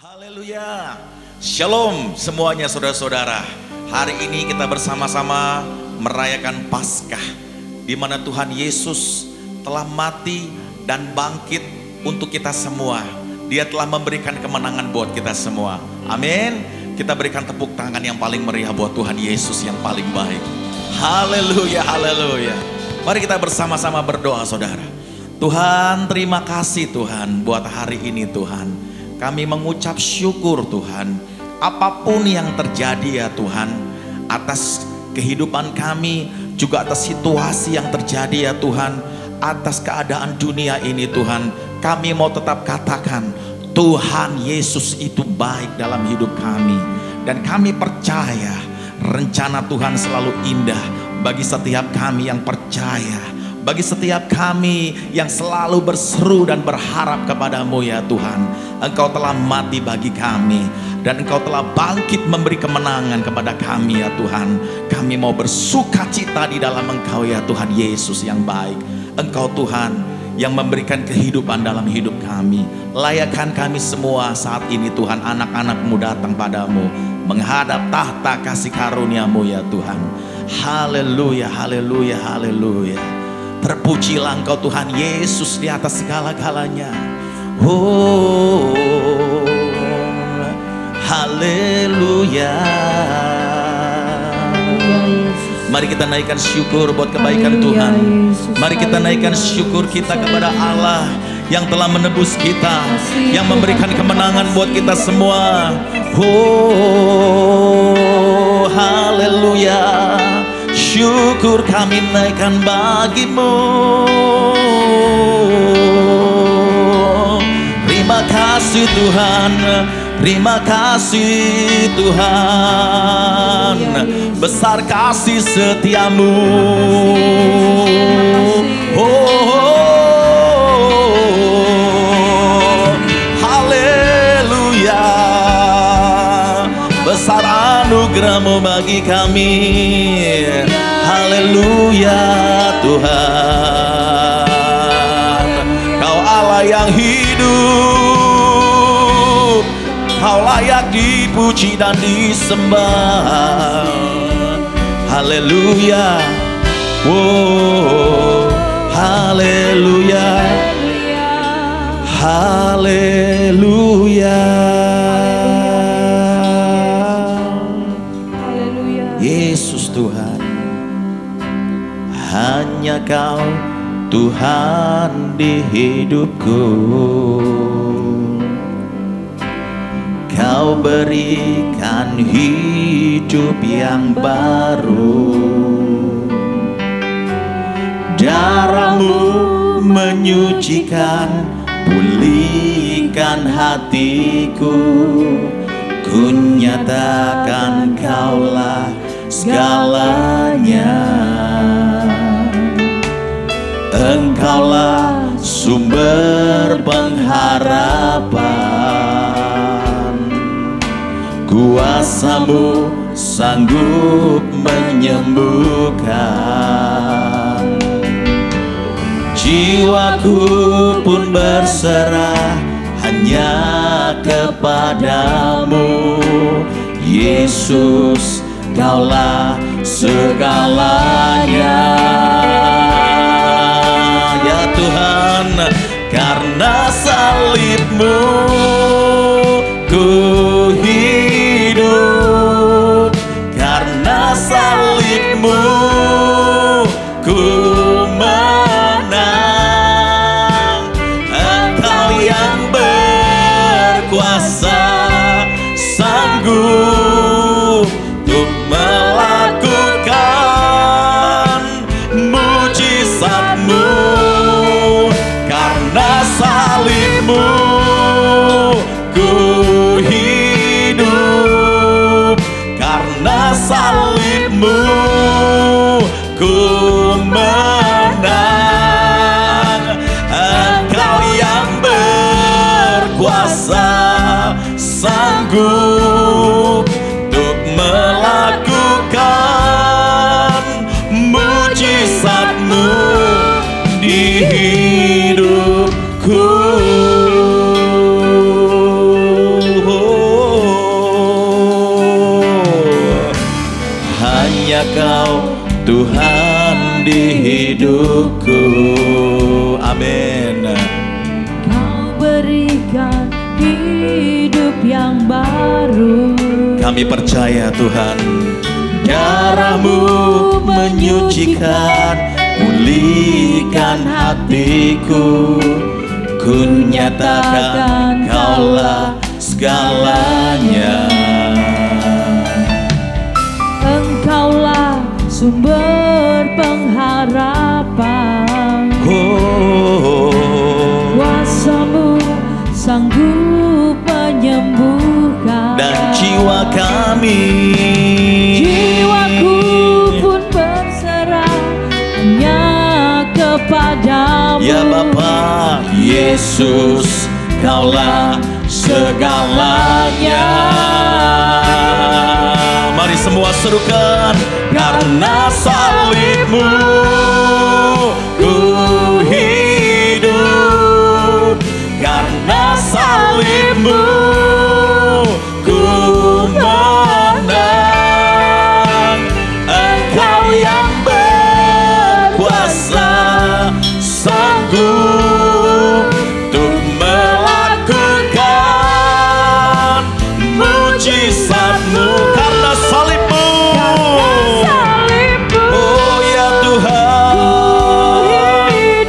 Haleluya. Shalom semuanya saudara-saudara. Hari ini kita bersama-sama merayakan Paskah, di mana Tuhan Yesus telah mati dan bangkit untuk kita semua. Dia telah memberikan kemenangan buat kita semua. Amin. Kita berikan tepuk tangan yang paling meriah buat Tuhan Yesus yang paling baik. Haleluya, haleluya. Mari kita bersama-sama berdoa saudara. Tuhan, terima kasih Tuhan buat hari ini Tuhan. Kami mengucap syukur Tuhan, apapun yang terjadi ya Tuhan, atas kehidupan kami, juga atas situasi yang terjadi ya Tuhan, atas keadaan dunia ini Tuhan, kami mau tetap katakan, Tuhan Yesus itu baik dalam hidup kami. Dan kami percaya, rencana Tuhan selalu indah bagi setiap kami yang percaya. Bagi setiap kami yang selalu berseru dan berharap kepadamu ya Tuhan. Engkau telah mati bagi kami, dan Engkau telah bangkit memberi kemenangan kepada kami ya Tuhan. Kami mau bersuka cita di dalam Engkau ya Tuhan Yesus yang baik. Engkau Tuhan yang memberikan kehidupan dalam hidup kami. Layakkan kami semua saat ini Tuhan, anak-anak-Mu datang padamu, menghadap tahta kasih karunia-Mu ya Tuhan. Haleluya, haleluya, haleluya. Terpujilah Engkau Tuhan Yesus di atas segala-galanya. Oh, haleluya. Mari kita naikkan syukur buat kebaikan Tuhan. Mari kita naikkan syukur kita kepada Allah yang telah menebus kita, yang memberikan kemenangan buat kita semua. Oh, haleluya. Syukur kami naikkan bagimu. Terima kasih Tuhan, terima kasih Tuhan, besar kasih setiamu. Oh, haleluya. Besar anugerah-Mu bagi kami. Haleluya Tuhan. Kau Allah yang hidup, Kau layak dipuji dan disembah. Haleluya. Oh, haleluya. Haleluya. Yesus Tuhan, hanya Kau Tuhan di hidupku. Kau berikan hidup yang baru. Darah-Mu menyucikan, pulihkan hatiku. Ku nyatakan Kaulah segalanya. Engkaulah sumber pengharapan. Kuasa-Mu sanggup menyembuhkan. Jiwaku pun berserah hanya kepadamu. Yesus, Kaulah segalanya. Ya Tuhan, karena salib-Mu ku hidup. Karena salib-Mu ku menang. Engkau yang berkuasa, sanggup untuk melakukan mujizat-Mu. Karena salib-Mu ku hidup. Karena salib-Mu ku menang. Engkau yang berkuasa, sanggup untuk melakukan mujizat-Mu di hidupku. Amin. Kau berikan hidup yang baru. Kami percaya Tuhan, darah-Mu menyucikan, pulihkan hatiku. Ku nyatakan Kaulah segalanya. Engkaulah sumber pengharapan. Kuasa-Mu sanggup menyembuhkan. Dan jiwa kami, jiwaku pun berserah hanya kepadamu. ya Bapa Yesus, Kaulah segalanya. Mari semua serukan, karena salib-Mu ku hidup, karena salib-Mu ku menang. Engkau yang berkuasa, sanggup untuk melakukan mujizat-Mu. Karena salib-Mu, oh ya Tuhan,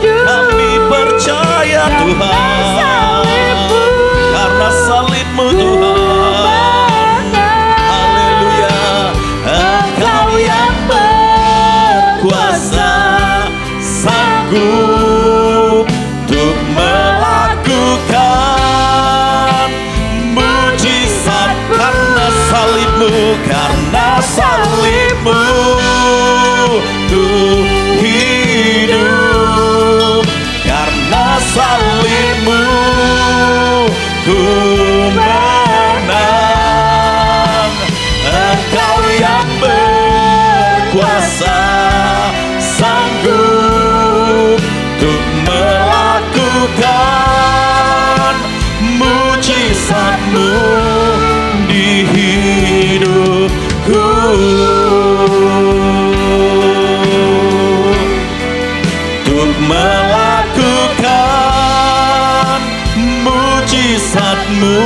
kami percaya Tuhan, karena salib-Mu Tuhan, haleluya. Engkau yang berkuasa, sanggup untuk melakukan mujizat. Karena salib-Mu, karena salib-Mu ku hidup, karena salib-Mu ku menang. Engkau yang berkuasa, sanggup untuk melakukan mujizat-Mu di hidupku. Untuk melakukan mujizat-Mu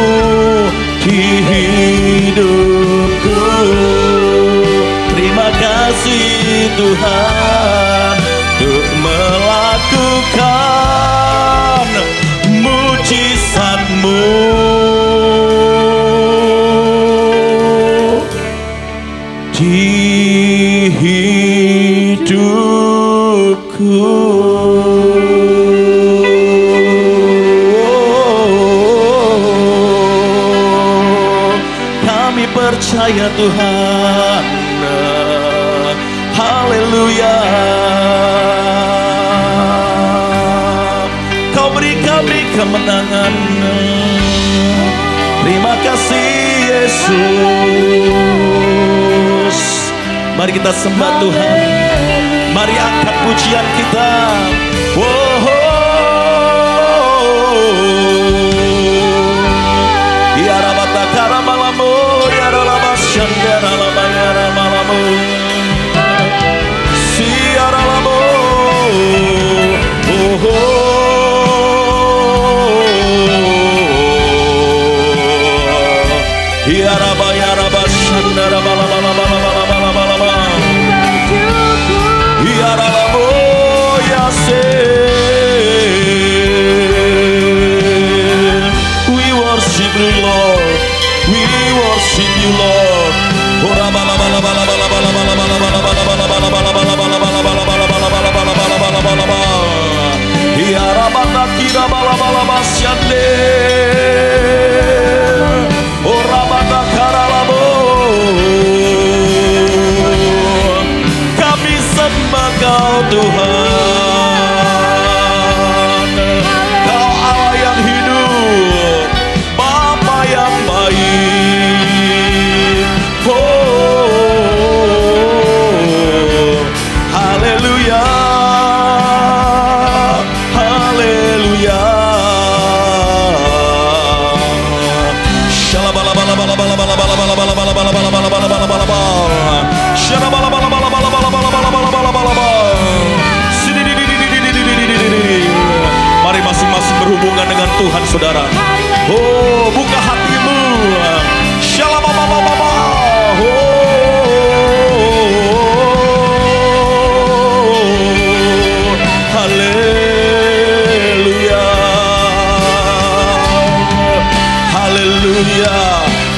di hidupku. Terima kasih Tuhan, untuk melakukan mujizat-Mu di hidupku. Kami percaya Tuhan, haleluya. Kau beri kami kemenangan. Terima kasih Yesus. Mari kita sembah Tuhan. Mari angkat pujian kita. Ya rabata karamalamu, ya rabas shandara labayara malamu. Siaralamu, ya rabas shandara malamu. Ya rabbo ya se. We worship you Lord, we worship you Lord. Ya rabana kira bala bala basyande. Oh rabana karalabo. Kami sembah Kau Tuhan. Kau Allah yang hidup, Bapa yang baik. Haleluya, haleluya. Tuhan saudara. Oh, buka hatimu. Shalabababababa. Oh, haleluya. Haleluya.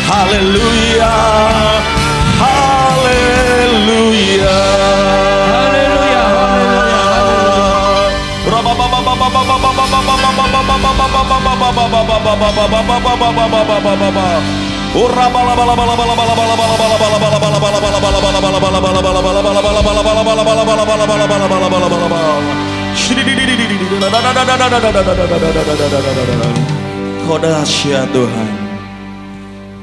Haleluya. Haleluya. Kodasya Tuhan,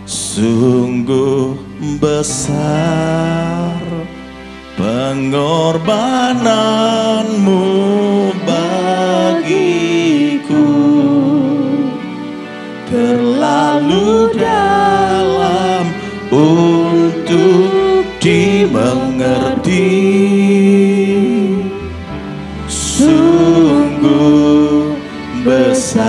sungguh besar pengorbananmu bagiku, terlalu dalam untuk dimengerti. Sungguh besar,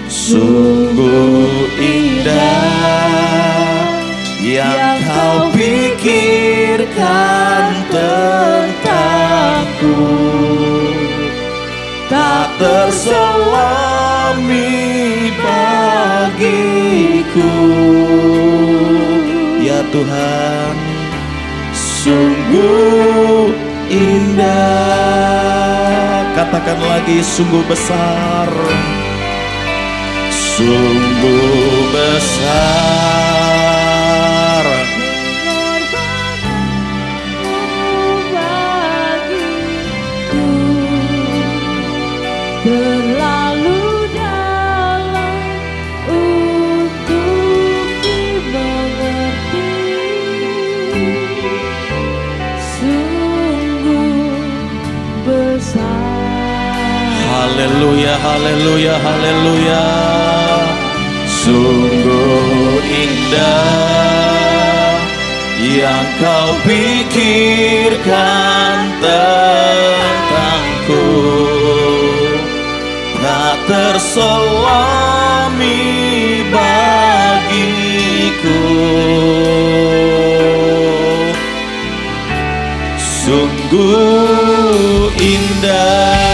sungguh indah yang kau pikirkan tentangku, tak terselami bagiku. Ya Tuhan, sungguh indah. Katakan lagi, sungguh besar, sungguh besar. Terlalu dalam untuk dimengerti. Sungguh besar. Haleluya, haleluya, haleluya. Sungguh indah yang kau pikirkan tentangku, tak terselami bagiku. Sungguh indah.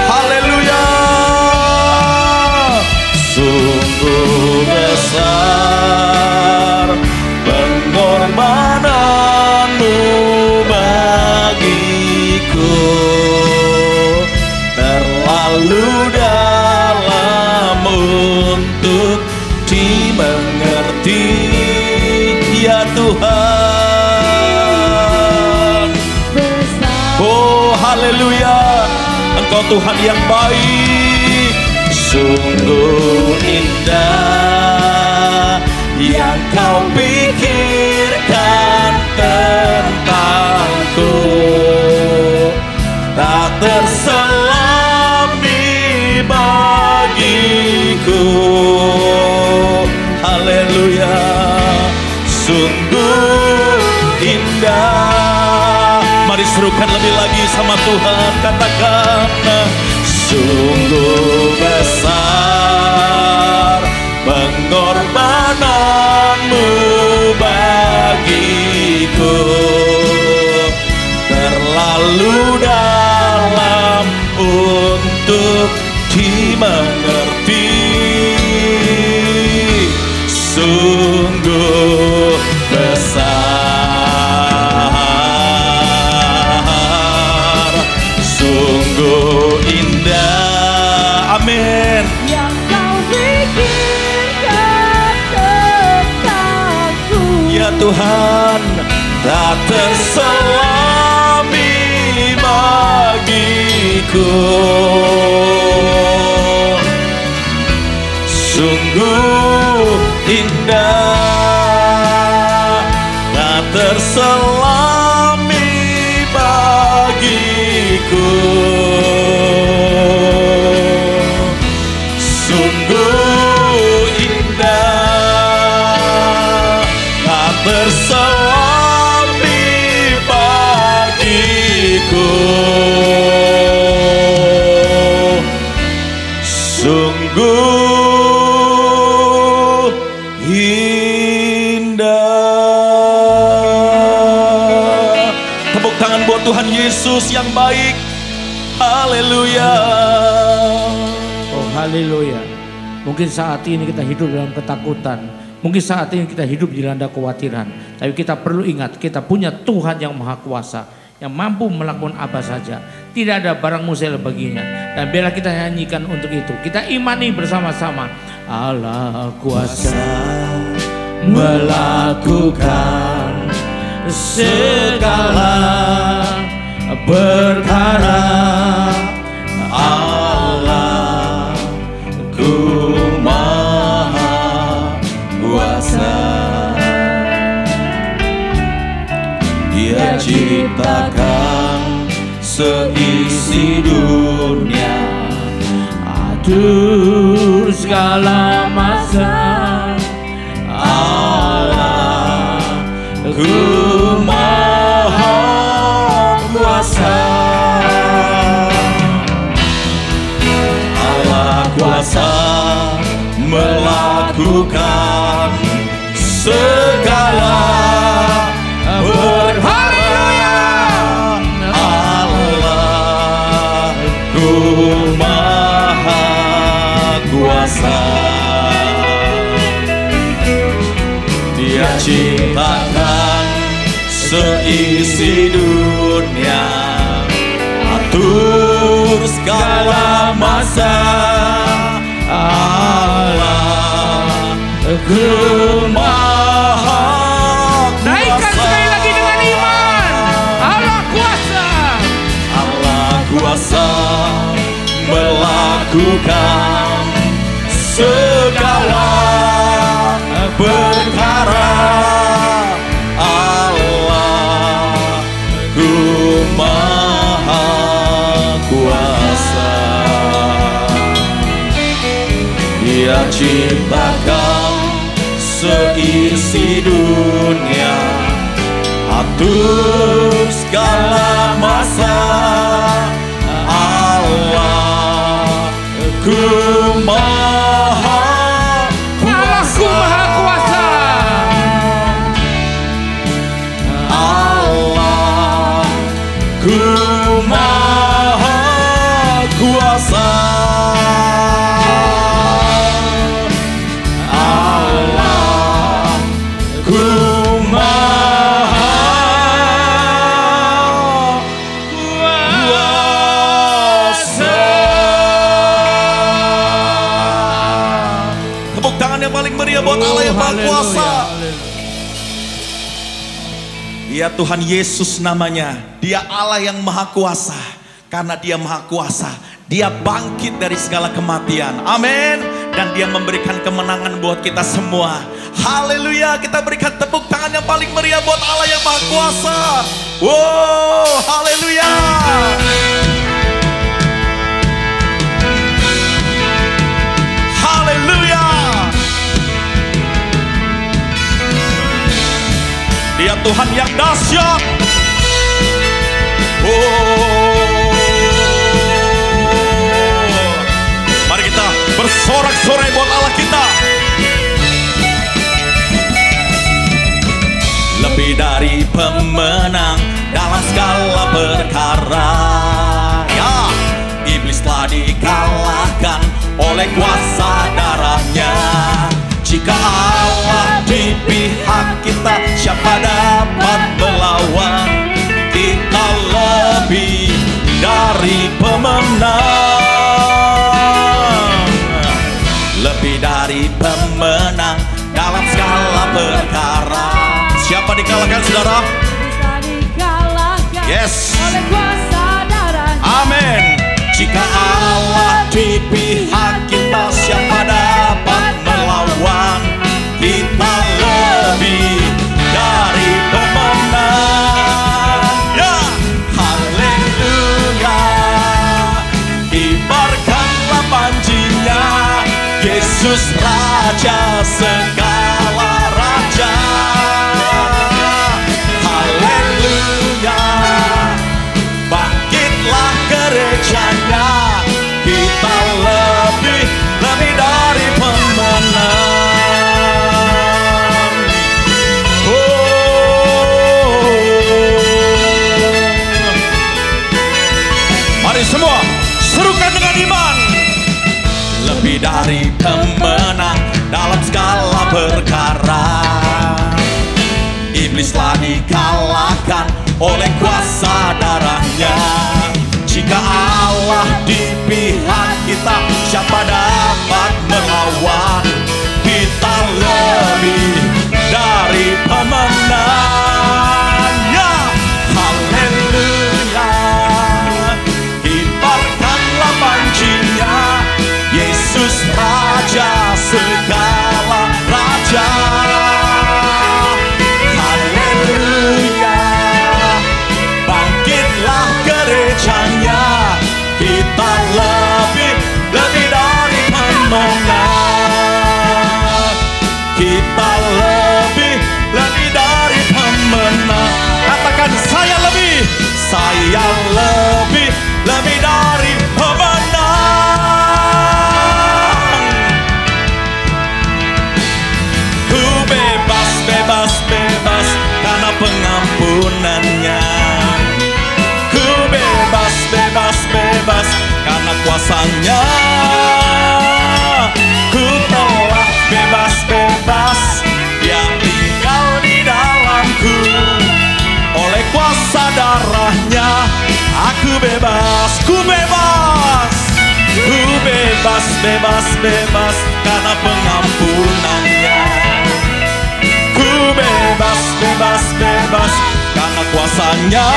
Haleluya. Sungguh besar pengorbananmu bagiku, terlalu dalam untuk dimengerti. Ya Tuhan, oh haleluya, Engkau Tuhan yang baik. Sungguh indah yang kau pikirkan tentangku, tak terselami bagiku. Haleluya, sungguh indah. Mari serukan lebih lagi sama Tuhan, katakan, sungguh besar pengorbananmu bagiku, terlalu dalam untuk dimengerti. Sungguh besar, sungguh indah. Amin. Yang kau pikirkan tentangku, Ya Tuhan, tak terselami bagiku. Sungguh indah, tak terselami bagiku. Sungguh indah, tak terselami bagiku. buat Tuhan Yesus yang baik. Haleluya. Oh haleluya. Mungkin saat ini kita hidup dalam ketakutan. Mungkin saat ini kita hidup dilanda kekhawatiran. Tapi kita perlu ingat, kita punya Tuhan yang maha kuasa, yang mampu melakukan apa saja. Tidak ada barang mustahil baginya. Dan biarlah kita nyanyikan untuk itu. Kita imani bersama-sama. Allah kuasa melakukan segala perkara. Allah ku maha kuasa. Dia ciptakan seisi dunia, atur segala masa. Allah ku maha kuasa. Allah kuasa melakukan segala perkara. Allah ku maha kuasa. Dia ciptakan seisi dunia, atur segala masa. Allah ku maha kuasa. Naikkan sekali lagi dengan iman. Allah kuasa. Allah kuasa melakukan segala perkara. Allah ku maha kuasa. Dia ciptakan seisi dunia, atur segala masa. Allah ku maha Allahku maha kuasa. Allah ku maha kuasa. Allah ku maha kuasa. Tepuk tangan yang paling meriah buat Allah yang maha kuasa. Dia Tuhan Yesus namanya. Dia Allah yang maha kuasa. Karena dia maha kuasa, dia bangkit dari segala kematian. Amin. Dan dia memberikan kemenangan buat kita semua. Haleluya. Kita berikan tepuk tangan yang paling meriah buat Allah yang maha kuasa. Wow, haleluya. Haleluya. Dia Tuhan yang dahsyat. Mari kita bersorak-sorai buat Allah kita. Lebih dari pemenang dalam segala perkara, ya, iblis telah dikalahkan oleh kuasa darahnya. Jika Allah di pihak kita, siapa dapat melawan? Kita lebih dari pemenang, lebih dari pemenang dalam segala perkara. Siapa dikalahkan, saudara? Bisa dikalahkan Yes. oleh kuasa darah. Amin. Jika Allah di pihak kita, siapa dapat melawan? Kita lebih dari pemenang. Ya, haleluya. Kibarkanlah panjinya, Yesus Raja segala raja. Haleluya. Bangkitlah gerejanya, kita lebih dari pemenang. Oh, oleh kuasa darahnya. Jika Allah di pihak kita, siapa dapat melawan? Kita lebih dari pemenangnya. Haleluya, kibarkanlah pancinya, Yesus Raja segala raja. Haleluya, bangkitlah gerejanya, kita lebih dari pemenang. Kita lebih dari pemenang. Katakan saya lebih dari pemenang. Ku bebas, bebas, bebas karena pengampunannya. Ku bebas, bebas, bebas karena kuasanya. Ku telah bebas, bebas, Dia tinggal di dalamku. Oleh kuasa darahnya aku bebas, ku bebas. Ku bebas, bebas, bebas karena pengampunannya. Ku bebas, bebas, bebas karena kuasanya.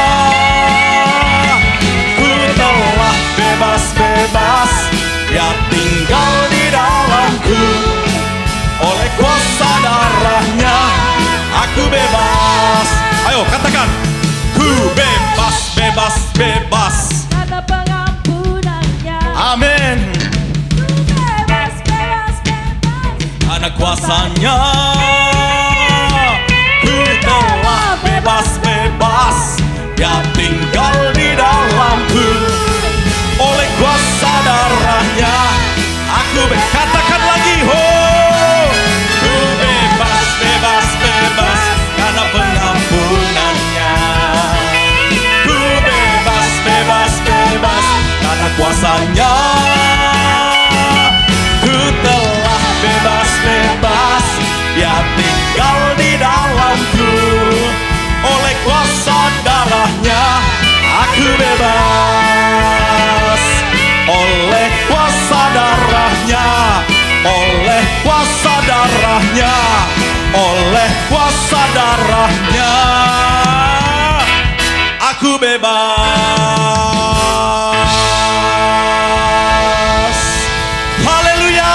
Ku telah bebas, bebas, Dia tinggal di dalamku. Oleh kuasa darahnya aku bebas. Ayo katakan, ku bebas, bebas, bebas karena pengampunannya. Amin. Ku bebas, bebas, bebas Karena kuasanya. Ku telah bebas, bebas, Dia tinggal di dalamku. Oleh kuasa darahnya aku bebas. Katakan lagi, oh, ku bebas, bebas, bebas karena pengampunannya. Ku bebas, bebas, bebas karena kuasanya. Ku telah bebas, bebas, Dia tinggal di dalamku. Oleh kuasa darahnya aku bebas. Oleh kuasa darahnya, oleh kuasa darahnya, oleh kuasa darahnya aku bebas. Haleluya.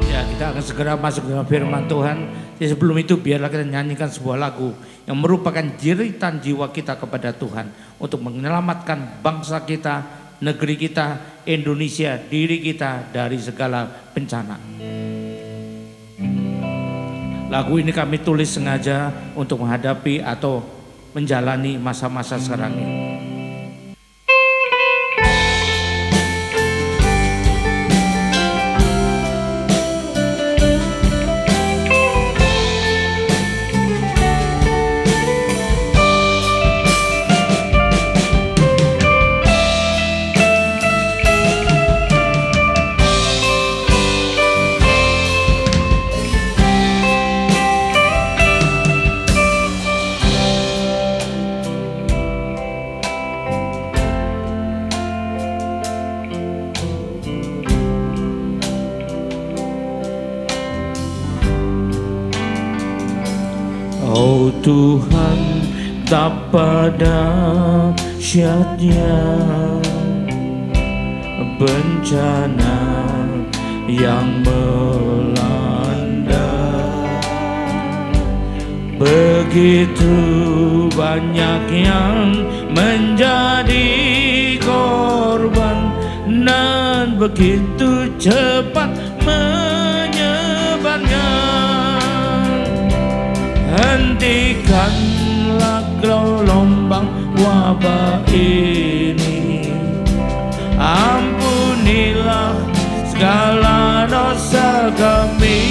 Ya, kita akan segera masuk dalam firman Tuhan. Jadi sebelum itu biarlah kita nyanyikan sebuah lagu yang merupakan jeritan jiwa kita kepada Tuhan untuk menyelamatkan bangsa kita, negeri kita, Indonesia, diri kita dari segala bencana. Lagu ini kami tulis sengaja untuk menghadapi atau menjalani masa-masa sekarang ini. Oh Tuhan, tak pada syatnya bencana yang melanda. Begitu banyak yang menjadi korban dan begitu cepat menyebarnya. Hentikanlah gelombang wabah ini, ampunilah segala dosa kami.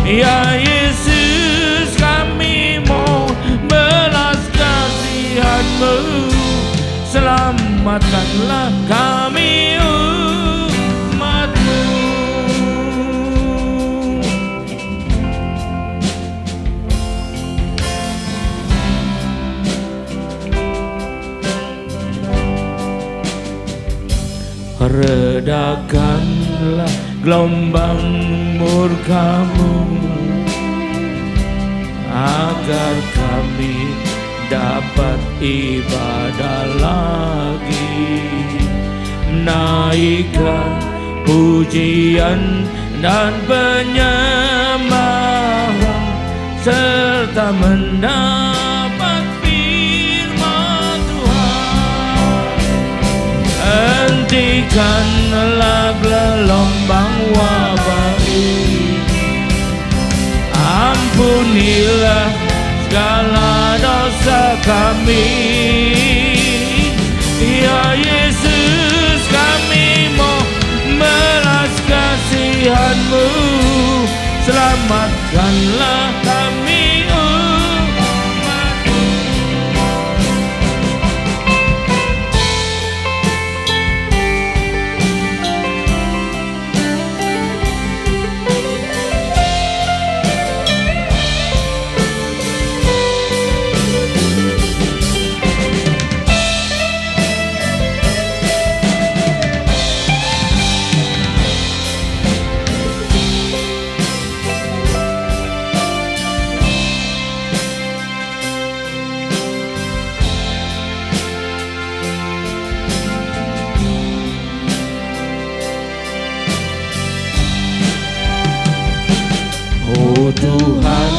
Ya Yesus, kami mohon belas kasihan-Mu, selamatkanlah kami umat-Mu. Redakanlah gelombang murka-Mu, agar kami dapat ibadah lagi, menaikkan pujian dan penyembahan, serta mendapat firman Tuhan. Hentikanlah gelombang wabah ini, ampunilah segala dosa kami. Ya Yesus, kami mau belas kasihan-Mu, selamatkanlah kami umat-Mu. Oh Tuhan,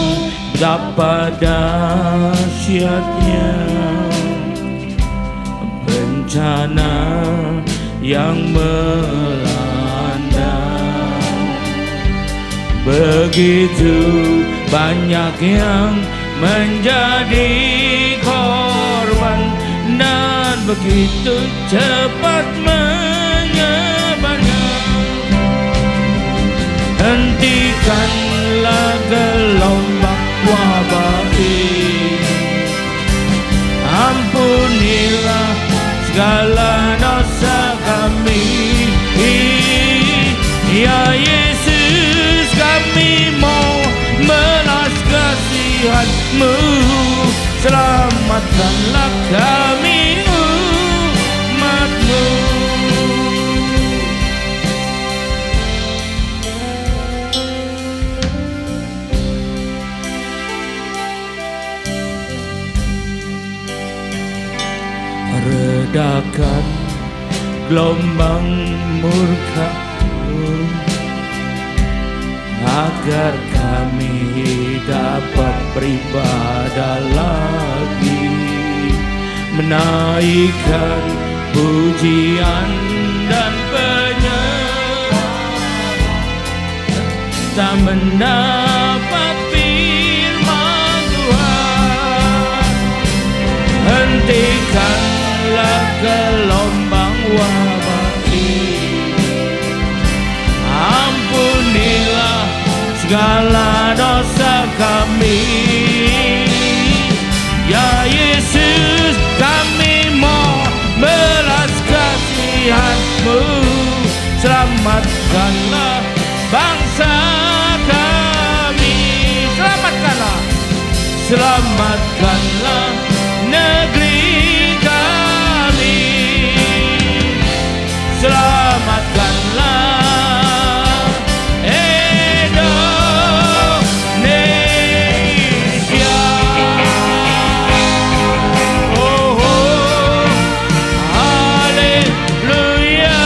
betapa dahsyatnya bencana yang melanda. Begitu banyak yang menjadi korban, dan begitu cepat menyebarnya. Hentikanlah gelombang wabah ini, ampunilah segala dosa kami. Ya Yesus, kami mau belas kasihan-Mu, selamatkanlah kami umat-Mu. Redakan gelombang murka-Mu, agar kami dapat beribadah lagi, menaikkan pujian dan penyembahan, tak mendapat firman Tuhan. Hentikanlah gelombang wabah ini, ampunilah segala dosa kami. Ya Yesus, kami mau belas kasihan-Mu, selamatkanlah bangsa kami. Selamatkanlah, selamatkanlah negeri kami. Selamatkanlah Indonesia. Oh, oh, haleluya.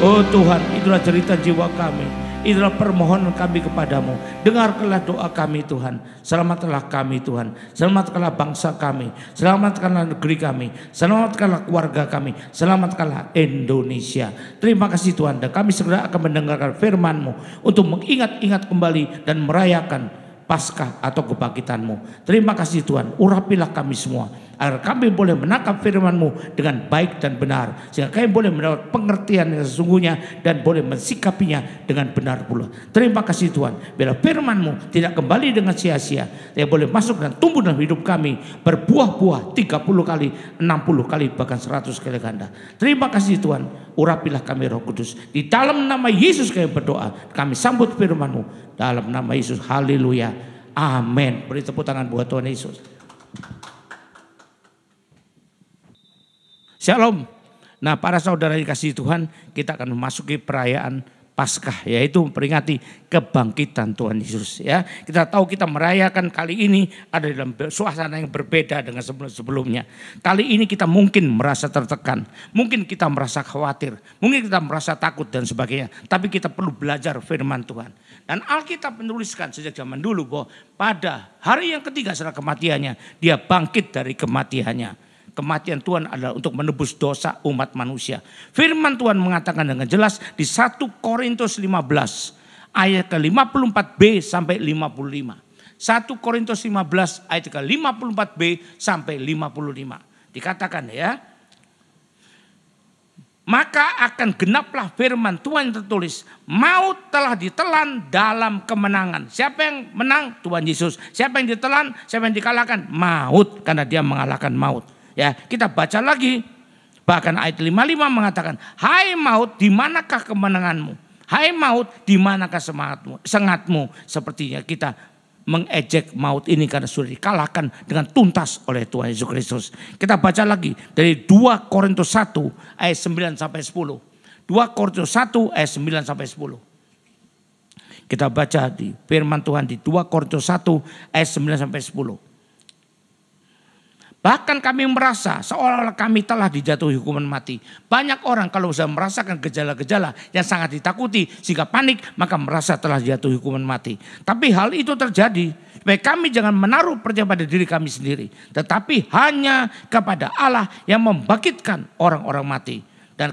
Oh Tuhan, itulah cerita jiwa kami. Itulah permohonan kami kepadamu. Dengarkanlah doa kami Tuhan. Selamatkanlah kami Tuhan. Selamatkanlah bangsa kami. Selamatkanlah negeri kami. Selamatkanlah keluarga kami. Selamatkanlah Indonesia. Terima kasih Tuhan. Dan kami segera akan mendengarkan firman-Mu untuk mengingat-ingat kembali dan merayakan Paskah atau kebangkitan-Mu. Terima kasih Tuhan. Urapilah kami semua, agar kami boleh menangkap firman-Mu dengan baik dan benar, sehingga kami boleh mendapat pengertian yang sesungguhnya dan boleh mensikapinya dengan benar pula. Terima kasih Tuhan, biar firman-Mu tidak kembali dengan sia-sia, dia boleh masuk dan tumbuh dalam hidup kami, berbuah-buah 30 kali, 60 kali, bahkan 100 kali ganda. Terima kasih Tuhan, urapilah kami Roh Kudus. Di dalam nama Yesus kami berdoa, kami sambut firman-Mu dalam nama Yesus. Haleluya, amin. Beri tepuk tangan buat Tuhan Yesus. Shalom. Nah, para saudara yang dikasihi Tuhan, kita akan memasuki perayaan Paskah, yaitu memperingati kebangkitan Tuhan Yesus. Ya, kita tahu kita merayakan kali ini ada dalam suasana yang berbeda dengan sebelumnya. Kali ini kita mungkin merasa tertekan, mungkin kita merasa khawatir, mungkin kita merasa takut dan sebagainya. Tapi kita perlu belajar firman Tuhan. Dan Alkitab menuliskan sejak zaman dulu bahwa pada hari yang ketiga setelah kematiannya, dia bangkit dari kematiannya. Kematian Tuhan adalah untuk menebus dosa umat manusia. Firman Tuhan mengatakan dengan jelas di 1 Korintus 15 ayat ke-54b sampai 55. 1 Korintus 15 ayat ke-54b sampai 55. Dikatakan ya. Maka akan genaplah firman Tuhan yang tertulis. Maut telah ditelan dalam kemenangan. Siapa yang menang? Tuhan Yesus. Siapa yang ditelan? Siapa yang dikalahkan? Maut, karena dia mengalahkan maut. Ya, kita baca lagi. Bahkan ayat 55 mengatakan, hai maut, di manakah kemenanganmu? Hai maut, di manakah sengatmu? Sepertinya kita mengejek maut ini karena sudah dikalahkan dengan tuntas oleh Tuhan Yesus Kristus. Kita baca lagi dari 2 Korintus 1 ayat 9 sampai 10. 2 Korintus 1 ayat 9 sampai 10. Kita baca di firman Tuhan di 2 Korintus 1 ayat 9 sampai 10. Bahkan kami merasa seolah-olah kami telah dijatuhi hukuman mati. Banyak orang kalau sudah merasakan gejala-gejala yang sangat ditakuti sehingga panik, maka merasa telah dijatuhi hukuman mati. Tapi hal itu terjadi supaya kami jangan menaruh percaya pada diri kami sendiri, tetapi hanya kepada Allah yang membangkitkan orang-orang mati. Dan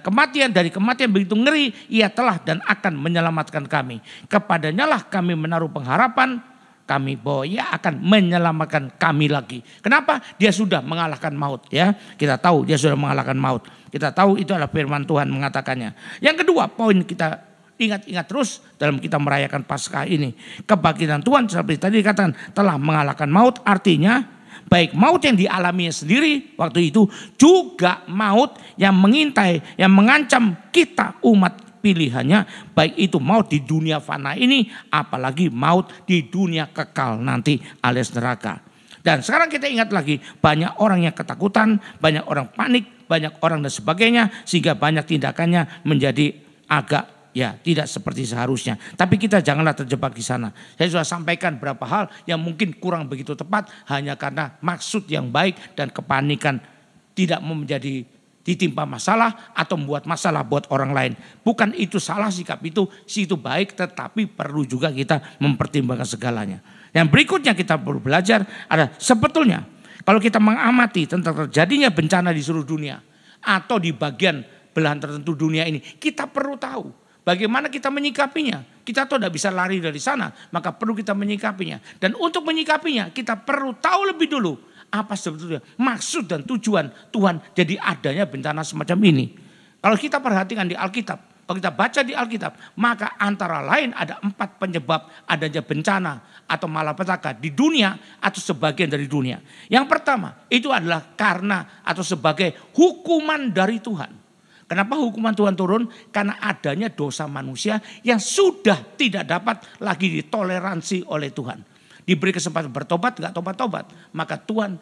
dari kematian begitu ngeri, ia telah dan akan menyelamatkan kami. Kepadanya lah kami menaruh pengharapan kami bahwa ia akan menyelamatkan kami lagi. Kenapa? Dia sudah mengalahkan maut ya. Kita tahu dia sudah mengalahkan maut. Kita tahu itu adalah firman Tuhan mengatakannya. Yang kedua, poin kita ingat-ingat terus dalam kita merayakan Paskah ini. Kebangkitan Tuhan seperti tadi dikatakan telah mengalahkan maut, artinya baik maut yang dialaminya sendiri waktu itu, juga maut yang mengintai, yang mengancam kita umat pilihannya, baik itu maut di dunia fana ini, apalagi maut di dunia kekal nanti alias neraka. Dan sekarang kita ingat lagi, banyak orang yang ketakutan, banyak orang panik, banyak orang dan sebagainya, sehingga banyak tindakannya menjadi agak ya tidak seperti seharusnya. Tapi kita janganlah terjebak di sana. Saya sudah sampaikan beberapa hal yang mungkin kurang begitu tepat, hanya karena maksud yang baik dan kepanikan tidak mau menjadi ditimpa masalah atau membuat masalah buat orang lain. Bukan itu salah sikap itu, situ baik, tetapi perlu juga kita mempertimbangkan segalanya. Yang berikutnya kita perlu belajar adalah sebetulnya kalau kita mengamati tentang terjadinya bencana di seluruh dunia atau di bagian belahan tertentu dunia ini, kita perlu tahu bagaimana kita menyikapinya. Kita tahu tidak bisa lari dari sana, maka perlu kita menyikapinya. Dan untuk menyikapinya kita perlu tahu lebih dulu apa sebetulnya maksud dan tujuan Tuhan jadi adanya bencana semacam ini. Kalau kita perhatikan di Alkitab, kalau kita baca di Alkitab, maka antara lain ada 4 penyebab adanya bencana atau malapetaka di dunia atau sebagian dari dunia. Yang pertama itu adalah karena atau sebagai hukuman dari Tuhan. Kenapa hukuman Tuhan turun? Karena adanya dosa manusia yang sudah tidak dapat lagi ditoleransi oleh Tuhan. Diberi kesempatan bertobat, gak tobat-tobat, maka Tuhan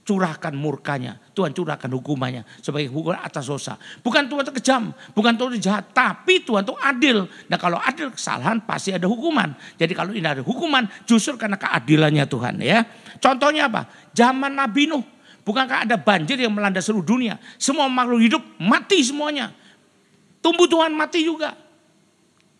curahkan murkanya, Tuhan curahkan hukumannya sebagai hukuman atas dosa. Bukan Tuhan itu kejam, bukan Tuhan itu jahat, tapi Tuhan itu adil. Nah kalau adil, kesalahan pasti ada hukuman. Jadi kalau ini ada hukuman, justru karena keadilannya Tuhan ya. Contohnya apa? Zaman Nabi Nuh, bukankah ada banjir yang melanda seluruh dunia? Semua makhluk hidup mati semuanya. Tumbuh-tumbuhan mati juga.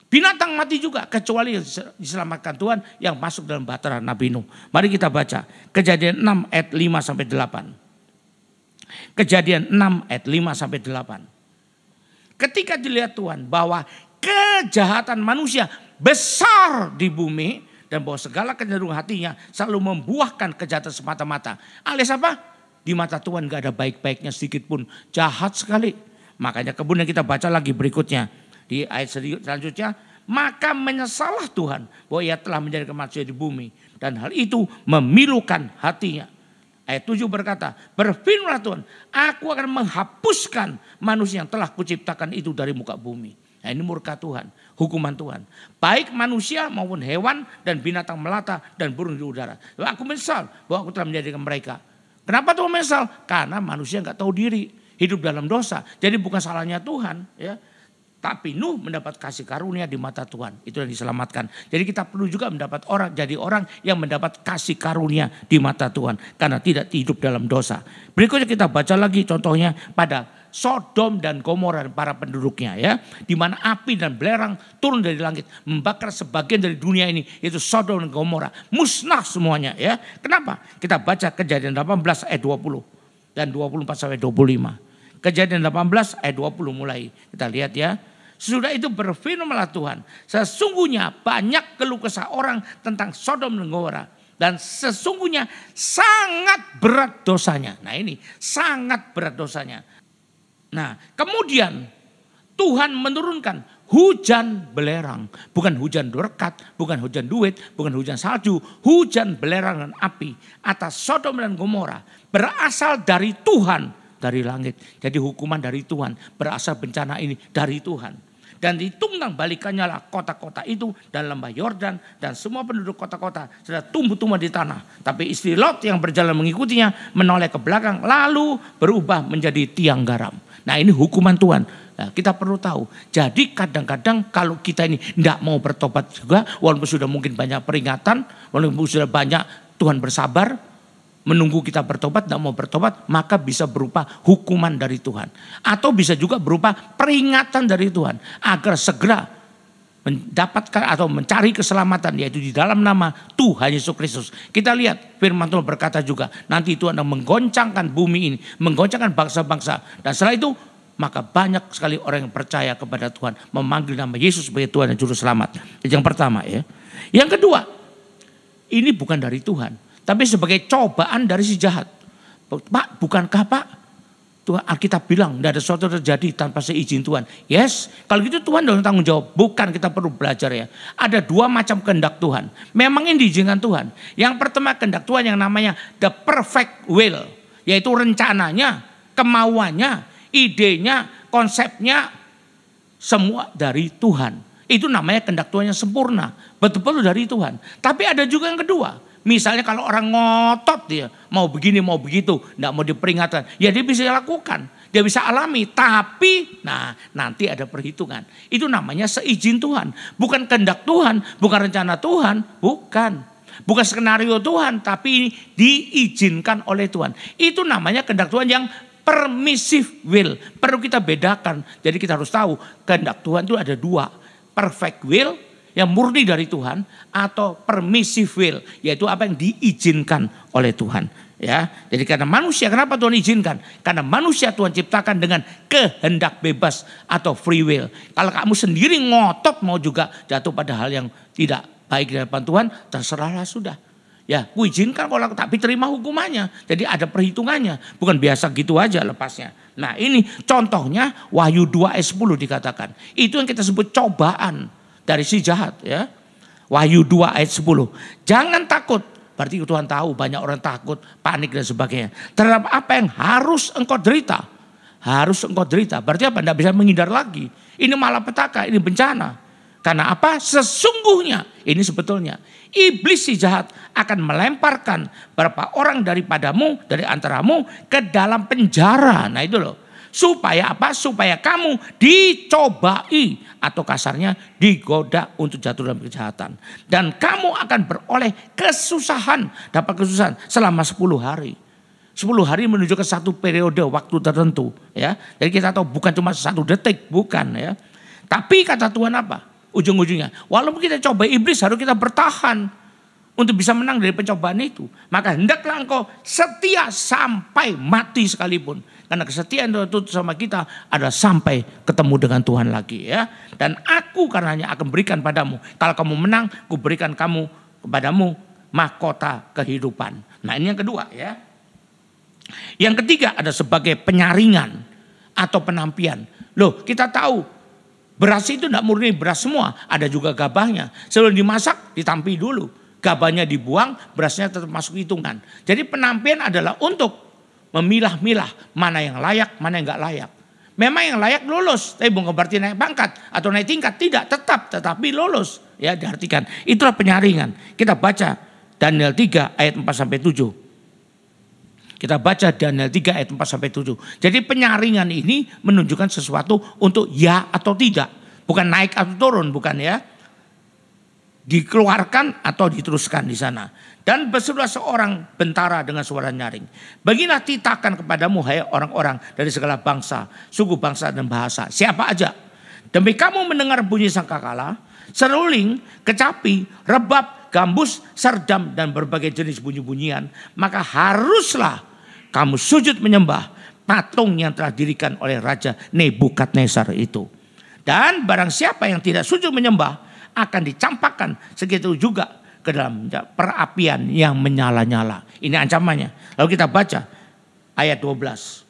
Binatang mati juga, kecuali yang diselamatkan Tuhan yang masuk dalam bahtera Nabi Nuh. Mari kita baca Kejadian 6 ayat 5 sampai 8. Kejadian 6 ayat 5 sampai 8. Ketika dilihat Tuhan bahwa kejahatan manusia besar di bumi dan bahwa segala kecenderungan hatinya selalu membuahkan kejahatan semata-mata. Alias apa? Di mata Tuhan gak ada baik-baiknya sedikit pun, jahat sekali. Makanya kemudian kita baca lagi berikutnya. Di ayat selanjutnya, maka menyesallah Tuhan bahwa ia telah menjadikan manusia di bumi. Dan hal itu memilukan hatinya. Ayat 7 berkata, berfirmanlah Tuhan, aku akan menghapuskan manusia yang telah kuciptakan itu dari muka bumi. Nah ini murka Tuhan, hukuman Tuhan. Baik manusia maupun hewan dan binatang melata dan burung di udara. Aku menyesal bahwa aku telah menjadikan mereka. Kenapa Tuhan menyesal? Karena manusia gak tahu diri. hidup dalam dosa. Jadi bukan salahnya Tuhan, ya. Tapi Nuh mendapat kasih karunia di mata Tuhan. Itu yang diselamatkan. Jadi kita perlu juga jadi orang yang mendapat kasih karunia di mata Tuhan. Karena tidak hidup dalam dosa. Berikutnya kita baca lagi contohnya pada Sodom dan Gomora dan para penduduknya, ya. Di mana api dan belerang turun dari langit. Membakar sebagian dari dunia ini. Itu Sodom dan Gomora. Musnah semuanya, ya. Kenapa? Kita baca Kejadian 18 ayat 20. Dan 24 sampai 25. Kejadian 18 ayat 20 mulai. Kita lihat, ya. Sesudah itu berfirmanlah Tuhan. Sesungguhnya banyak keluh kesah orang tentang Sodom dan Gomora. Dan sesungguhnya sangat berat dosanya. Nah ini sangat berat dosanya. Nah kemudian Tuhan menurunkan hujan belerang. Bukan hujan berkat, bukan hujan duit, bukan hujan salju. Hujan belerang dan api atas Sodom dan Gomora. Berasal dari Tuhan. Dari langit. Jadi hukuman dari Tuhan. Berasal bencana ini dari Tuhan. Dan ditunggang balikannya lah kota-kota itu dan lembah Yordan. Dan semua penduduk kota-kota sudah tumbuh-tumbuh di tanah. Tapi istri Lot yang berjalan mengikutinya menoleh ke belakang. Lalu berubah menjadi tiang garam. Nah ini hukuman Tuhan. Nah, kita perlu tahu. Jadi kadang-kadang kalau kita ini tidak mau bertobat juga. Walaupun sudah mungkin banyak peringatan. Walaupun sudah banyak Tuhan bersabar. Menunggu kita bertobat, tidak mau bertobat, maka bisa berupa hukuman dari Tuhan. Atau bisa juga berupa peringatan dari Tuhan. Agar segera mendapatkan atau mencari keselamatan, yaitu di dalam nama Tuhan Yesus Kristus. Kita lihat firman Tuhan berkata juga, nanti Tuhan akan menggoncangkan bumi ini, menggoncangkan bangsa-bangsa. Dan setelah itu, maka banyak sekali orang yang percaya kepada Tuhan. Memanggil nama Yesus sebagai Tuhan dan Juru Selamat. Itu yang pertama, ya. Yang kedua, ini bukan dari Tuhan. Tapi sebagai cobaan dari si jahat. Pak, bukankah Pak? Tuhan, Alkitab bilang tidak ada sesuatu terjadi tanpa seizin Tuhan. Yes, kalau gitu Tuhan dong tanggung jawab. Bukan, kita perlu belajar, ya. Ada dua macam kehendak Tuhan. Memang ini diizinkan Tuhan. Yang pertama kehendak Tuhan yang namanya the perfect will. Yaitu rencananya, kemauannya, idenya, konsepnya. Semua dari Tuhan. Itu namanya kehendak Tuhan yang sempurna. Betul-betul dari Tuhan. Tapi ada juga yang kedua. Misalnya kalau orang ngotot dia mau begini mau begitu, tidak mau diperingatkan, ya dia bisa lakukan, dia bisa alami. Tapi nanti ada perhitungan. Itu namanya seizin Tuhan, bukan kehendak Tuhan, bukan rencana Tuhan, bukan skenario Tuhan, tapi ini diizinkan oleh Tuhan. Itu namanya kehendak Tuhan yang permissive will. Perlu kita bedakan. Jadi kita harus tahu kehendak Tuhan itu ada dua, perfect will yang murni dari Tuhan atau permissive will, yaitu apa yang diizinkan oleh Tuhan, ya. Jadi karena manusia, kenapa Tuhan izinkan? Karena manusia Tuhan ciptakan dengan kehendak bebas atau free will. Kalau kamu sendiri ngotot mau juga jatuh pada hal yang tidak baik di hadapan Tuhan, terserahlah sudah. Ya, ku izinkan kalau tapi terima hukumannya. Jadi ada perhitungannya, bukan biasa gitu aja lepasnya. Nah, ini contohnya Wahyu 2 ayat 10 dikatakan. Itu yang kita sebut cobaan dari si jahat, ya. Wahyu 2 ayat 10. Jangan takut. Berarti Tuhan tahu banyak orang takut, panik dan sebagainya. Terhadap apa yang harus engkau derita. Harus engkau derita. Berarti apa? Tidak bisa menghindar lagi. Ini malapetaka, ini bencana. Karena apa? Sesungguhnya, ini sebetulnya. Iblis si jahat akan melemparkan beberapa orang daripadamu, dari antaramu ke dalam penjara. Nah itu loh. Supaya apa? Supaya kamu dicobai atau kasarnya digoda untuk jatuh dalam kejahatan. Dan kamu akan beroleh kesusahan, dapat kesusahan selama 10 hari. 10 hari menunjukkan satu periode waktu tertentu, ya. Jadi kita tahu bukan cuma 1 detik, bukan, ya. Tapi kata Tuhan apa? Ujung-ujungnya, walaupun kita coba iblis, harus kita bertahan untuk bisa menang dari pencobaan itu. Maka hendaklah engkau setia sampai mati sekalipun. Karena kesetiaan itu sama kita adalah sampai ketemu dengan Tuhan lagi, ya. Dan aku karenanya akan berikan padamu. Kalau kamu menang, aku berikan kepadamu mahkota kehidupan. Nah ini yang kedua, ya. Yang ketiga ada sebagai penyaringan atau penampian. Loh, kita tahu beras itu tidak murni beras semua. Ada juga gabahnya. Sebelum dimasak ditampi dulu. Gabahnya dibuang, berasnya tetap masuk hitungan. Jadi penampian adalah untuk memilah-milah mana yang layak, mana yang enggak layak. Memang yang layak lulus, tapi bukan berarti naik pangkat atau naik tingkat, tidak, tetapi lulus. Ya, diartikan. Itulah penyaringan. Kita baca Daniel 3 ayat 4 sampai 7. Kita baca Daniel 3 ayat 4 sampai 7. Jadi penyaringan ini menunjukkan sesuatu untuk ya atau tidak. Bukan naik atau turun, bukan ya. Dikeluarkan atau diteruskan di sana. Dan berserulah seorang bentara dengan suara nyaring. Bagilah titakan kepadamu hai orang-orang dari segala bangsa, suku bangsa dan bahasa. Siapa aja. Demi kamu mendengar bunyi sangkakala, seruling, kecapi, rebab, gambus, serdam dan berbagai jenis bunyi-bunyian. Maka haruslah kamu sujud menyembah patung yang telah didirikan oleh Raja Nebukadnezar itu. Dan barang siapa yang tidak sujud menyembah akan dicampakkan segitu juga ke dalam perapian yang menyala-nyala. Ini ancamannya. Lalu kita baca ayat 12.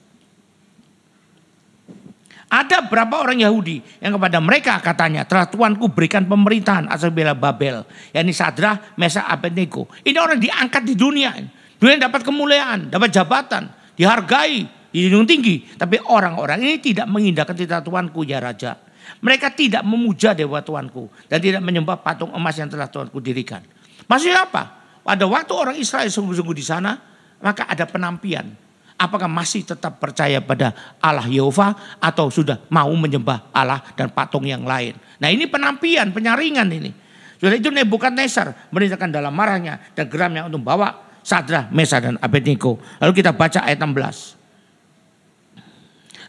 Ada berapa orang Yahudi yang kepada mereka katanya, telah Tuanku berikan pemerintahan atas bela Babel, yakni Sadrah, Mesak, Abednego. Ini orang diangkat di dunia. Dunia dapat kemuliaan, dapat jabatan, dihargai, dijunjung tinggi. Tapi orang-orang ini tidak mengindahkan titah Tuanku ya Raja. Mereka tidak memuja dewa Tuanku dan tidak menyembah patung emas yang telah Tuanku dirikan. Maksudnya apa? Pada waktu orang Israel sungguh-sungguh di sana, maka ada penampian. Apakah masih tetap percaya pada Allah Yehova atau sudah mau menyembah Allah dan patung yang lain? Nah ini penampian, penyaringan ini. Sudah itu Nebukadnezar merintahkan dalam marahnya dan geramnya untuk membawa Sadrah, Mesak dan Abednego. Lalu kita baca ayat 16.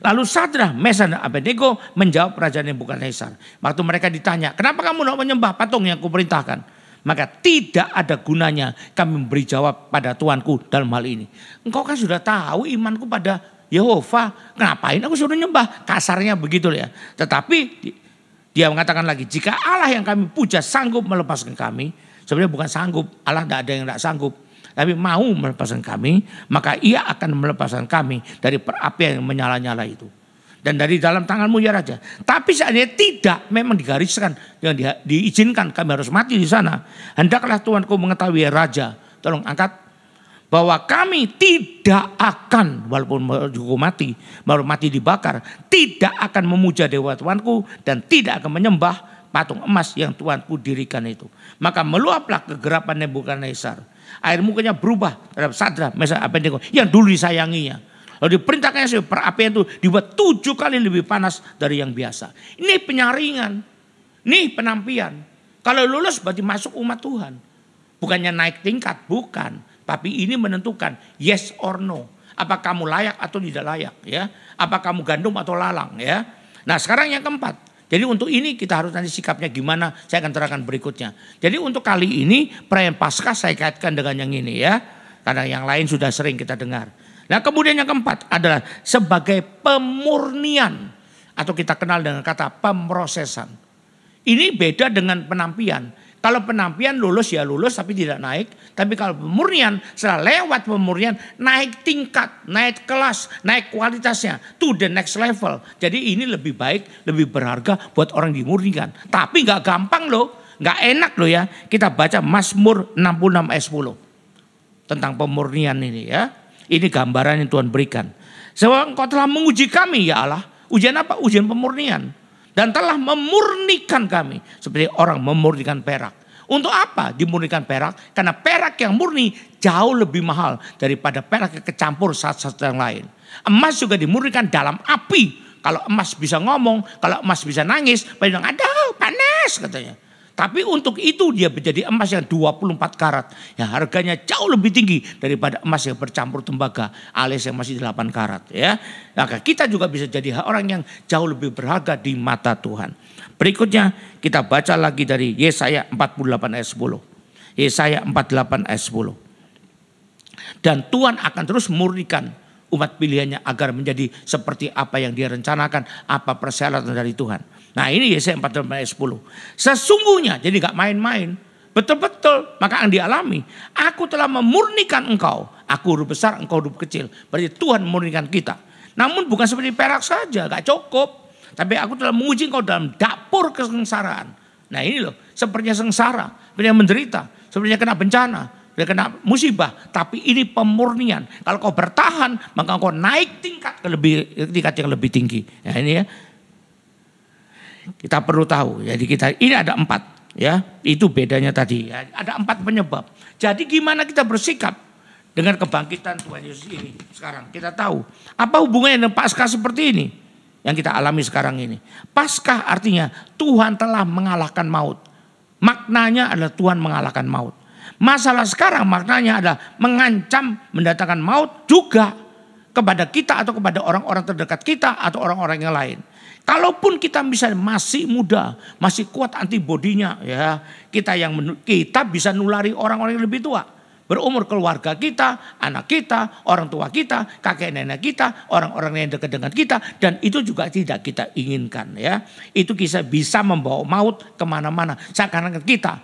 Lalu Sadrah, Mesak dan Abednego menjawab Raja Nebukadnezar. Waktu mereka ditanya, kenapa kamu tidak menyembah patung yang kuperintahkan? Maka tidak ada gunanya kami memberi jawab pada Tuanku dalam hal ini. Engkau kan sudah tahu imanku pada Yehova. Ngapain aku suruh nyembah? Kasarnya begitu ya. Tetapi dia mengatakan lagi, jika Allah yang kami puja sanggup melepaskan kami. Sebenarnya bukan sanggup, Allah tidak ada yang tidak sanggup. Tapi mau melepaskan kami, maka ia akan melepaskan kami dari perapian yang menyala-nyala itu. Dan dari dalam tanganmu ya Raja. Tapi seandainya tidak, memang digariskan, yang diizinkan kami harus mati di sana. Hendaklah Tuanku mengetahui ya Raja, tolong angkat, bahwa kami tidak akan, walaupun dihukum mati, baru mati dibakar, tidak akan memuja dewa Tuanku dan tidak akan menyembah patung emas yang Tuanku dirikan itu. Maka meluaplah kegerapan Nebukadnezar. Air mukanya berubah terhadap Sadrah, Mesak, Abednego yang dulu disayanginya. Lalu diperintahkannya perapian itu dibuat 7 kali lebih panas dari yang biasa. Ini penyaringan, ini penampian. Kalau lulus berarti masuk umat Tuhan. Bukannya naik tingkat, bukan. Tapi ini menentukan yes or no. Apa kamu layak atau tidak layak ya? Apa kamu gandum atau lalang ya? Nah sekarang yang keempat. Jadi untuk ini kita harus nanti sikapnya gimana, saya akan terangkan berikutnya. Jadi untuk kali ini perayaan Paskah saya kaitkan dengan yang ini ya. Karena yang lain sudah sering kita dengar. Nah kemudian yang keempat adalah sebagai pemurnian. Atau kita kenal dengan kata pemrosesan. Ini beda dengan penampian. Kalau penampian lulus ya lulus tapi tidak naik. Tapi kalau pemurnian setelah lewat pemurnian naik tingkat, naik kelas, naik kualitasnya to the next level. Jadi ini lebih baik, lebih berharga buat orang dimurnikan. Tapi gak gampang loh, gak enak loh ya. Kita baca Mazmur 66 ayat 10. Tentang pemurnian ini ya. Ini gambaran yang Tuhan berikan. Sebab engkau telah menguji kami ya Allah. Ujian apa? Ujian pemurnian. Dan telah memurnikan kami. Seperti orang memurnikan perak. Untuk apa dimurnikan perak? Karena perak yang murni jauh lebih mahal daripada perak yang kecampur zat-zat yang lain. Emas juga dimurnikan dalam api. Kalau emas bisa ngomong, kalau emas bisa nangis, bilang aduh panas katanya. Tapi untuk itu dia menjadi emas yang 24 karat. Yang harganya jauh lebih tinggi daripada emas yang bercampur tembaga alias yang masih 8 karat. Ya. Maka kita juga bisa jadi orang yang jauh lebih berharga di mata Tuhan. Berikutnya kita baca lagi dari Yesaya 48 ayat 10. Yesaya 48 ayat 10. Dan Tuhan akan terus memurnikan umat pilihannya agar menjadi seperti apa yang dia rencanakan. Apa persyaratan dari Tuhan. Nah ini Yesaya 48 ayat 10. Sesungguhnya, jadi gak main-main. Betul-betul, maka yang dialami. Aku telah memurnikan engkau. Aku huruf besar, engkau huruf kecil. Berarti Tuhan memurnikan kita. Namun bukan seperti perak saja, gak cukup. Tapi aku telah menguji engkau dalam dapur kesengsaraan. Nah ini loh, sepertinya sengsara. Sepertinya menderita, sepertinya kena bencana. Kena musibah, tapi ini pemurnian. Kalau kau bertahan, maka kau naik tingkat yang lebih tinggi. Nah ini ya. Kita perlu tahu. Jadi ini ada 4 ya. Itu bedanya tadi ya. Ada 4 penyebab. Jadi gimana kita bersikap dengan kebangkitan Tuhan Yesus ini sekarang. Kita tahu apa hubungannya dengan Paskah seperti ini yang kita alami sekarang ini. Paskah artinya Tuhan telah mengalahkan maut. Maknanya adalah Tuhan mengalahkan maut. Masalah sekarang maknanya adalah mengancam mendatangkan maut juga kepada kita atau kepada orang-orang terdekat kita atau orang-orang yang lain. Kalaupun kita misalnya masih muda, masih kuat antibodinya, ya kita bisa nulari orang-orang yang lebih tua, berumur, keluarga kita, anak kita, orang tua kita, kakek nenek kita, orang-orang yang dekat dengan kita, dan itu juga tidak kita inginkan, ya. Itu bisa membawa maut kemana-mana. Seakan-akan kita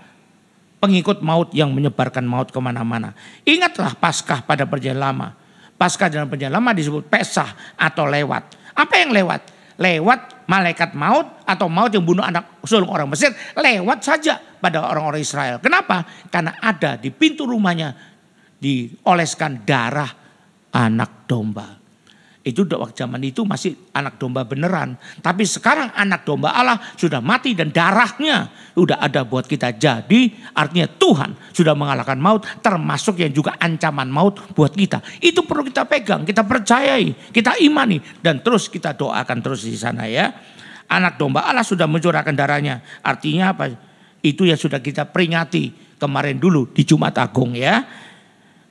pengikut maut yang menyebarkan maut kemana-mana. Ingatlah Paskah pada perjanjian lama. Paskah dalam perjanjian lama disebut Pesah atau lewat. Apa yang lewat? Lewat malaikat maut atau maut yang bunuh anak sulung orang Mesir, lewat saja pada orang-orang Israel. Kenapa? Karena ada di pintu rumahnya dioleskan darah anak domba. Itu waktu zaman itu masih anak domba beneran. Tapi sekarang anak domba Allah sudah mati dan darahnya sudah ada buat kita. Jadi artinya Tuhan sudah mengalahkan maut, termasuk yang juga ancaman maut buat kita. Itu perlu kita pegang, kita percayai, kita imani, dan terus kita doakan terus di sana, ya. Anak domba Allah sudah mencurahkan darahnya. Artinya apa? Itu yang sudah kita peringati kemarin dulu di Jumat Agung, ya.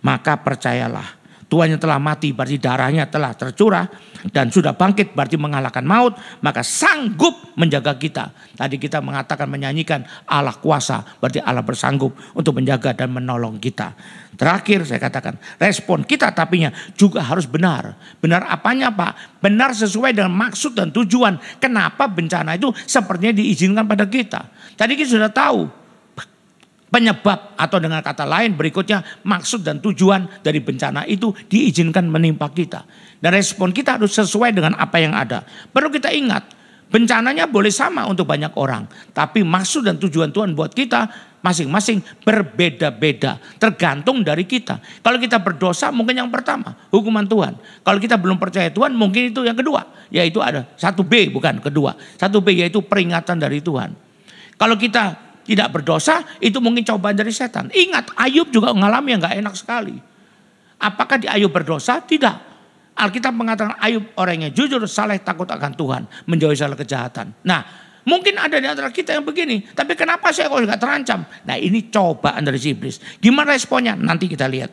Maka percayalah, Tuhan yang telah mati berarti darahnya telah tercurah dan sudah bangkit berarti mengalahkan maut, maka sanggup menjaga kita. Tadi kita mengatakan, menyanyikan Allah kuasa, berarti Allah bersanggup untuk menjaga dan menolong kita. Terakhir saya katakan, respon kita tapinya juga harus benar. Benar apanya, Pak? Benar sesuai dengan maksud dan tujuan. Kenapa bencana itu sepertinya diizinkan pada kita. Tadi kita sudah tahu penyebab, atau dengan kata lain berikutnya, maksud dan tujuan dari bencana itu diizinkan menimpa kita. Dan respon kita harus sesuai dengan apa yang ada. Perlu kita ingat, bencananya boleh sama untuk banyak orang, tapi maksud dan tujuan Tuhan buat kita masing-masing berbeda-beda, tergantung dari kita. Kalau kita berdosa mungkin yang pertama, hukuman Tuhan. Kalau kita belum percaya Tuhan mungkin itu yang kedua, yaitu ada 1B, bukan kedua. 1B yaitu peringatan dari Tuhan. Kalau kita tidak berdosa, itu mungkin cobaan dari setan. Ingat, Ayub juga mengalami yang gak enak sekali. Apakah di Ayub berdosa? Tidak. Alkitab mengatakan Ayub orangnya jujur, saleh, takut akan Tuhan, menjauhi segala kejahatan. Nah, mungkin ada di antara kita yang begini, tapi kenapa saya kok gak terancam? Nah, ini cobaan dari si iblis. Gimana responnya? Nanti kita lihat.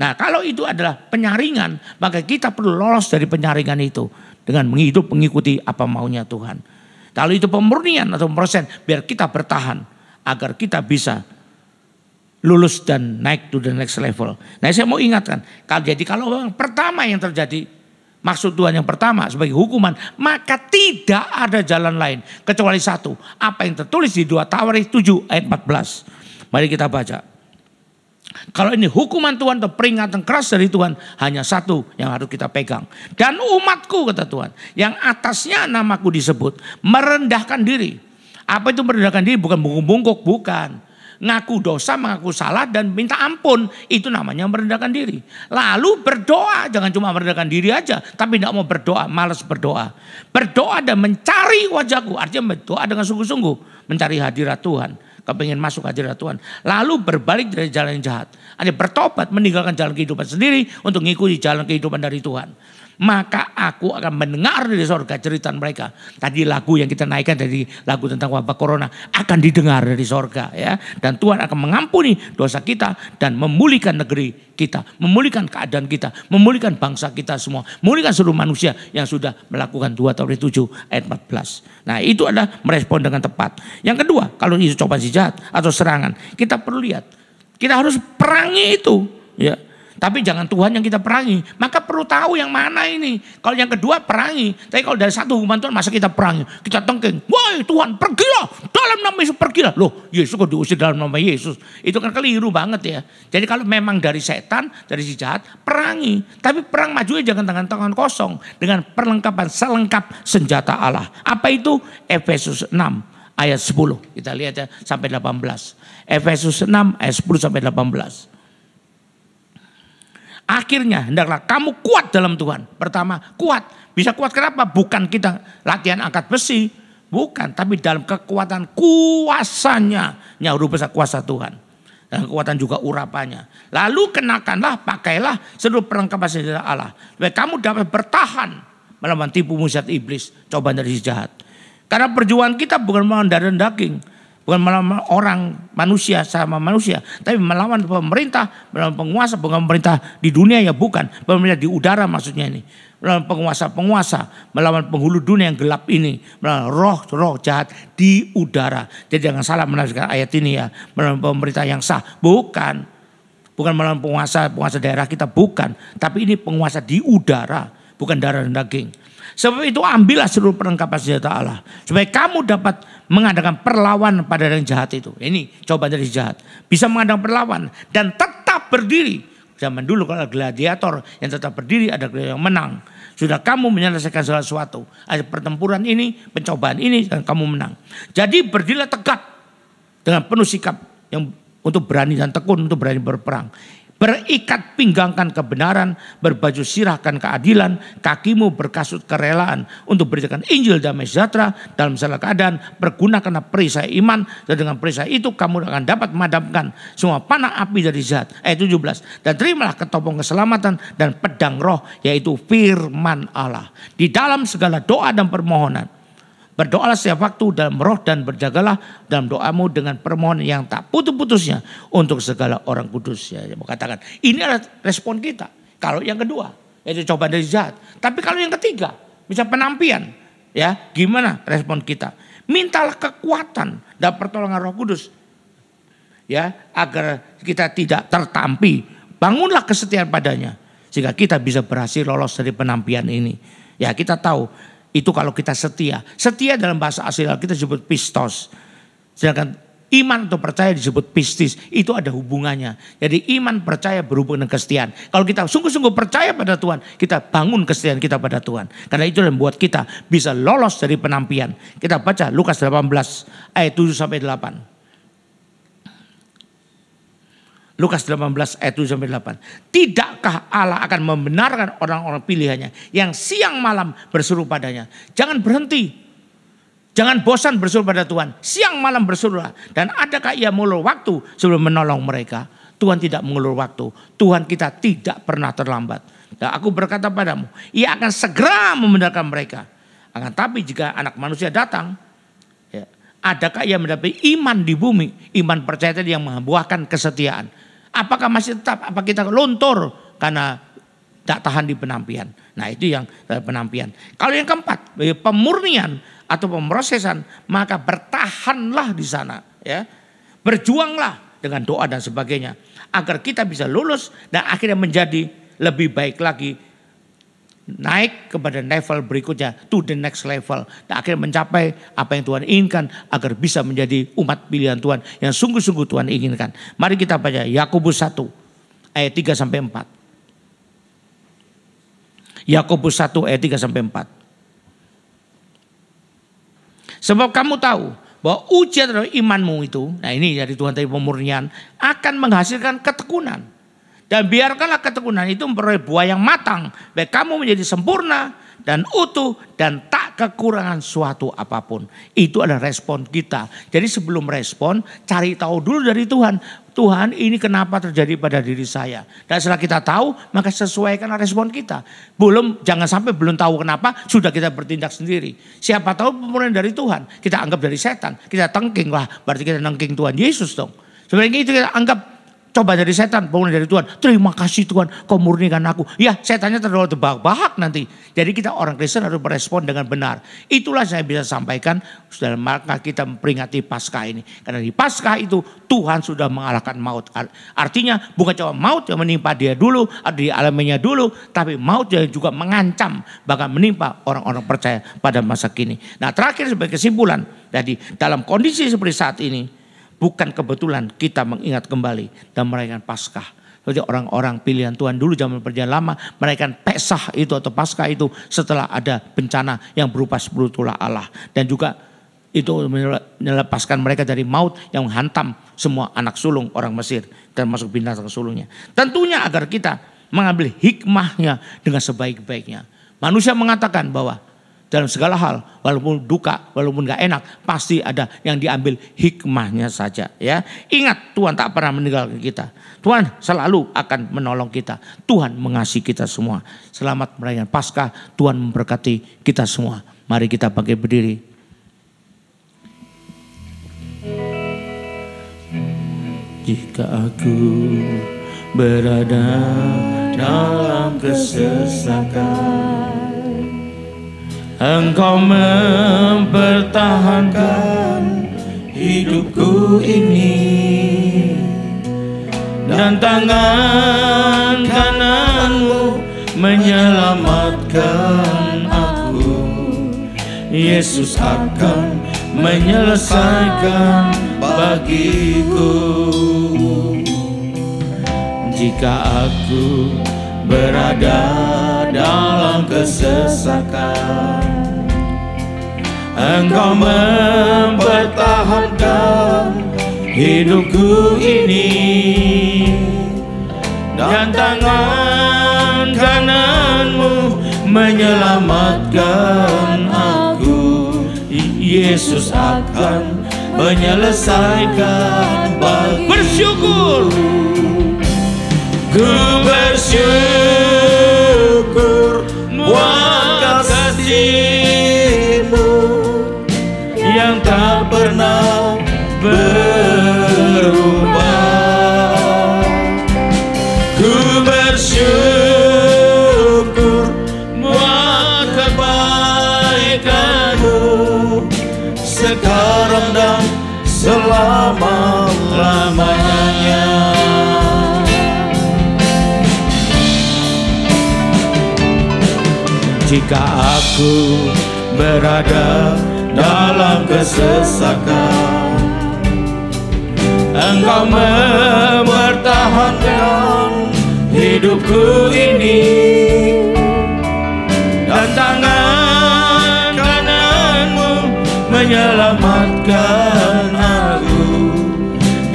Nah, kalau itu adalah penyaringan, maka kita perlu lolos dari penyaringan itu dengan mengikuti apa maunya Tuhan. Kalau itu pemurnian atau persen, biar kita bertahan agar kita bisa lulus dan naik to the next level. Nah, saya mau ingatkan, kalau yang pertama yang terjadi, maksud Tuhan yang pertama sebagai hukuman, maka tidak ada jalan lain kecuali satu. Apa yang tertulis di 2 Tawarikh 7 ayat 14. Mari kita baca. Kalau ini hukuman Tuhan atau peringatan keras dari Tuhan, hanya satu yang harus kita pegang. Dan umatku, kata Tuhan, yang atasnya namaku disebut, merendahkan diri. Apa itu merendahkan diri? Bukan bungkuk-bungkuk, bukan. Ngaku dosa, mengaku salah dan minta ampun. Itu namanya merendahkan diri. Lalu berdoa, jangan cuma merendahkan diri aja, tapi tidak mau berdoa, malas berdoa. Berdoa dan mencari wajahku, artinya berdoa dengan sungguh-sungguh, mencari hadirat Tuhan, kepingin masuk hadirat Tuhan. Lalu berbalik dari jalan yang jahat. Artinya bertobat, meninggalkan jalan kehidupan sendiri untuk mengikuti jalan kehidupan dari Tuhan. Maka aku akan mendengar dari sorga cerita mereka. Tadi lagu yang kita naikkan dari lagu tentang wabah corona akan didengar dari sorga, ya. Dan Tuhan akan mengampuni dosa kita dan memulihkan negeri kita, memulihkan keadaan kita, memulihkan bangsa kita semua, memulihkan seluruh manusia yang sudah melakukan 2 Tawarikh 7 ayat 14. Nah, itu adalah merespon dengan tepat. Yang kedua, kalau itu cobaan si jahat atau serangan, kita perlu lihat, kita harus perangi itu, ya. Tapi jangan Tuhan yang kita perangi. Maka perlu tahu yang mana ini. Kalau yang kedua perangi. Tapi kalau dari satu hukuman Tuhan, masa kita perangi? Kita tengking. Woi Tuhan, pergilah. Dalam nama Yesus pergilah. Loh, Yesus kok diusir dalam nama Yesus? Itu kan keliru banget, ya. Jadi kalau memang dari setan, dari si jahat, perangi. Tapi perang majunya jangan dengan tangan kosong. Dengan perlengkapan selengkap senjata Allah. Apa itu? Efesus 6 ayat 10. Kita lihat, ya, sampai 18. Efesus 6 ayat 10 sampai 18. Akhirnya hendaklah kamu kuat dalam Tuhan. Pertama, kuat. Bisa kuat kenapa? Bukan kita latihan angkat besi. Bukan. Tapi dalam kekuatan kuasanya. Huruf besar kuasa Tuhan. dan kekuatan juga urapannya. Lalu kenakanlah, pakailah seluruh perlengkapan senjata Allah, supaya kamu dapat bertahan melawan tipu muslihat iblis, cobaan dari si jahat. Karena perjuangan kita bukan melawan darah dan daging, bukan melawan orang manusia sama manusia, tapi melawan pemerintah, melawan penguasa, bukan pemerintah di dunia ya bukan, pemerintah di udara maksudnya ini. Melawan penguasa-penguasa, melawan penghulu dunia yang gelap ini, melawan roh-roh jahat di udara. Jadi jangan salah menafsirkan ayat ini ya, melawan pemerintah yang sah, bukan melawan penguasa daerah kita, bukan, tapi ini penguasa di udara, bukan darah dan daging. Sebab itu ambillah seluruh perlengkapan senjata Allah, supaya kamu dapat mengadakan perlawanan pada yang jahat itu. Ini cobaan dari jahat, bisa mengadakan perlawanan dan tetap berdiri. Zaman dulu kalau gladiator yang tetap berdiri, ada gladiator yang menang. Sudah kamu menyelesaikan segala sesuatu, ada pertempuran ini, pencobaan ini, dan kamu menang. Jadi berdirilah tegak dengan penuh sikap yang untuk berani dan tekun untuk berani berperang. Berikat pinggangkan kebenaran, berbaju sirahkan keadilan, kakimu berkasut kerelaan untuk beritakan Injil damai sejahtera dalam segala keadaan. Pergunakanlah perisai iman, dan dengan perisai itu kamu akan dapat memadamkan semua panah api dari jahat. Ayat 17. Dan terimalah ketopong keselamatan dan pedang roh, yaitu firman Allah. Di dalam segala doa dan permohonan, berdoalah setiap waktu dalam roh dan berjagalah dalam doamu dengan permohonan yang tak putus-putusnya untuk segala orang kudus. Ya, mau katakan ini adalah respon kita. Kalau yang kedua yaitu cobaan dari jahat. Tapi kalau yang ketiga bisa penampian. Ya, gimana respon kita? Mintalah kekuatan dan pertolongan Roh Kudus. Ya, agar kita tidak tertampi. Bangunlah kesetiaan padanya sehingga kita bisa berhasil lolos dari penampian ini. Ya, kita tahu itu kalau kita setia. Setia dalam bahasa asli kita disebut pistos. Sedangkan iman atau percaya disebut pistis. Itu ada hubungannya. Jadi iman percaya berhubungan dengan kesetiaan. Kalau kita sungguh-sungguh percaya pada Tuhan, kita bangun kesetiaan kita pada Tuhan. Karena itu yang membuat kita bisa lolos dari penampian. Kita baca Lukas 18 ayat 7 sampai 8. Lukas 18 ayat 7 sampai 8. Tidakkah Allah akan membenarkan orang-orang pilihannya yang siang malam berseru padanya? Jangan berhenti. Jangan bosan berseru pada Tuhan. Siang malam berserulah. Dan adakah ia mengulur waktu sebelum menolong mereka? Tuhan tidak mengulur waktu. Tuhan kita tidak pernah terlambat. Dan aku berkata padamu, ia akan segera membenarkan mereka. Akan tapi jika anak manusia datang, ya, adakah ia mendapat iman di bumi? Iman percaya tadi yang membuahkan kesetiaan. Apakah masih tetap? Apa kita luntur karena tak tahan di penampian? Nah, itu yang penampian. Kalau yang keempat, pemurnian atau pemrosesan, maka bertahanlah di sana, ya. Berjuanglah dengan doa dan sebagainya agar kita bisa lulus dan akhirnya menjadi lebih baik lagi, naik kepada level berikutnya, to the next level, dan akhirnya mencapai apa yang Tuhan inginkan agar bisa menjadi umat pilihan Tuhan yang sungguh-sungguh Tuhan inginkan. Mari kita baca Yakobus 1 ayat 3 sampai 4. Yakobus 1 ayat 3 sampai 4. Sebab kamu tahu bahwa ujian dari imanmu itu, nah ini dari Tuhan tadi pemurnian, akan menghasilkan ketekunan. Dan biarkanlah ketekunan itu memperoleh buah yang matang, baik kamu menjadi sempurna dan utuh dan tak kekurangan suatu apapun. Itu adalah respon kita. Jadi sebelum respon, cari tahu dulu dari Tuhan. Tuhan, ini kenapa terjadi pada diri saya? Dan setelah kita tahu, maka sesuaikan respon kita. Jangan sampai belum tahu kenapa, sudah kita bertindak sendiri. Siapa tahu pemurnian dari Tuhan, kita anggap dari setan. Kita tengking lah, berarti kita nengking Tuhan Yesus dong. Sebenarnya itu kita anggap coba dari setan, bangun dari Tuhan. Terima kasih Tuhan, kau murnikan aku. Ya, setannya terlalu terbahak nanti. Jadi kita orang Kristen harus berespon dengan benar. Itulah saya bisa sampaikan dalam maka kita memperingati Paskah ini. Karena di Paskah itu Tuhan sudah mengalahkan maut. Artinya bukan cuma maut yang menimpa dia dulu, di alaminya dulu, tapi maut yang juga mengancam, bahkan menimpa orang-orang percaya pada masa kini. Nah, terakhir sebagai kesimpulan, jadi dalam kondisi seperti saat ini, bukan kebetulan kita mengingat kembali dan merayakan Paskah. Jadi orang-orang pilihan Tuhan dulu zaman perjanjian lama merayakan Pesah itu atau Paskah itu setelah ada bencana yang berupa 10 tulah Allah. Dan juga itu melepaskan mereka dari maut yang menghantam semua anak sulung orang Mesir termasuk binatang sulungnya. Tentunya agar kita mengambil hikmahnya dengan sebaik-baiknya. Manusia mengatakan bahwa dalam segala hal, walaupun duka, walaupun gak enak, pasti ada yang diambil hikmahnya saja. Ya, ingat Tuhan tak pernah meninggalkan kita. Tuhan selalu akan menolong kita. Tuhan mengasihi kita semua. Selamat merayakan Paskah. Tuhan memberkati kita semua. Mari kita bangkit berdiri. Jika aku berada dalam kesesakan, Engkau mempertahankan hidupku ini, dan tangan kananmu menyelamatkan aku. Yesus akan menyelesaikan bagiku. Jika aku berada dalam kesesakan, Engkau mempertahankan hidupku ini, dan tangan kananmu menyelamatkan aku. Yesus akan menyelesaikan bagiku. Bersyukur, ku bersyukur buat kasih-Mu yang tak pernah berubah. Ku bersyukur buat kebaikan-Mu sekarang dan selama-lamanya. Jika aku berada dalam kesesakan, Engkau mempertahankan hidupku ini, dan tangan kananmu menyelamatkan aku.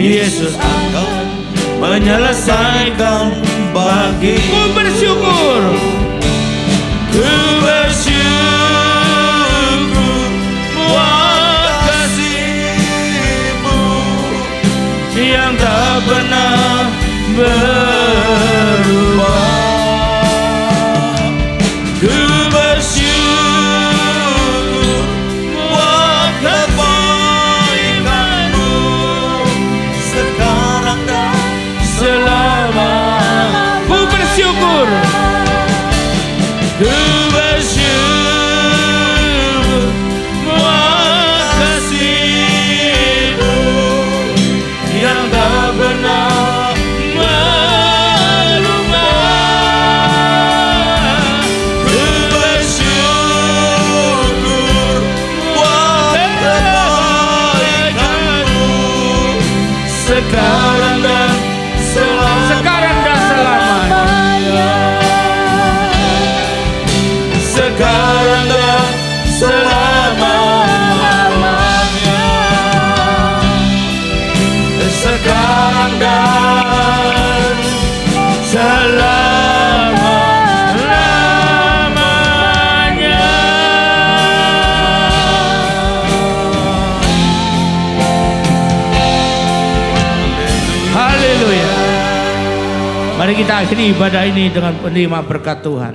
Yesus akan menyelesaikan bagiku. Ku bersyukur, ku bersyukur buat kasih-Mu yang tak pernah berubah. Ku bersyukur buat kebaikan-Mu sekarang dan selama. Ku bersyukur, ku bersyukur buat kasih-Mu yang tak pernah berubah. Ku bersyukur buat kebaikan-Mu sekarang dan selamanya. Sekarang dan selama-lamanya. Sekarang dan selama-lamanya. Haleluya. Mari kita akhiri ibadah ini dengan penerima berkat Tuhan.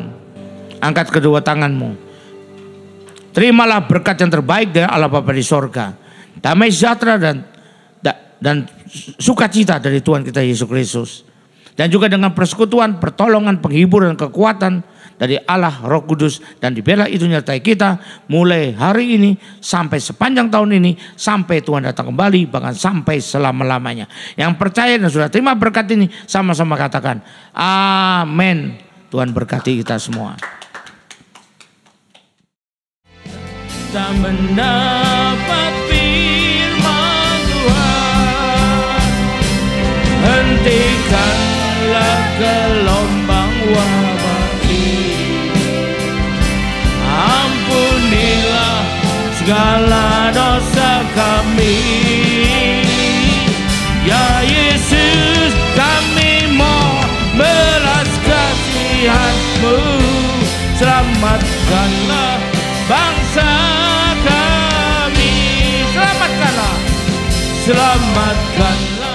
Angkat kedua tanganmu. Terimalah berkat yang terbaik dari Allah Bapa di sorga. Damai sejahtera dan sukacita dari Tuhan kita Yesus Kristus. Dan juga dengan persekutuan, pertolongan, penghiburan, kekuatan dari Allah Roh Kudus. Dan dibiarlah itu menyertai kita mulai hari ini sampai sepanjang tahun ini. Sampai Tuhan datang kembali, bahkan sampai selama-lamanya. Yang percaya dan sudah terima berkat ini, sama-sama katakan amin. Tuhan berkati kita semua. Kita mendapat firman Tuhan, hentikanlah gelombang wabah ini, ampunilah segala dosa kami. Ya Yesus, kami mohon belas kasihan-Mu, selamatkanlah bangsa kami. Selamatkanlah, selamatkanlah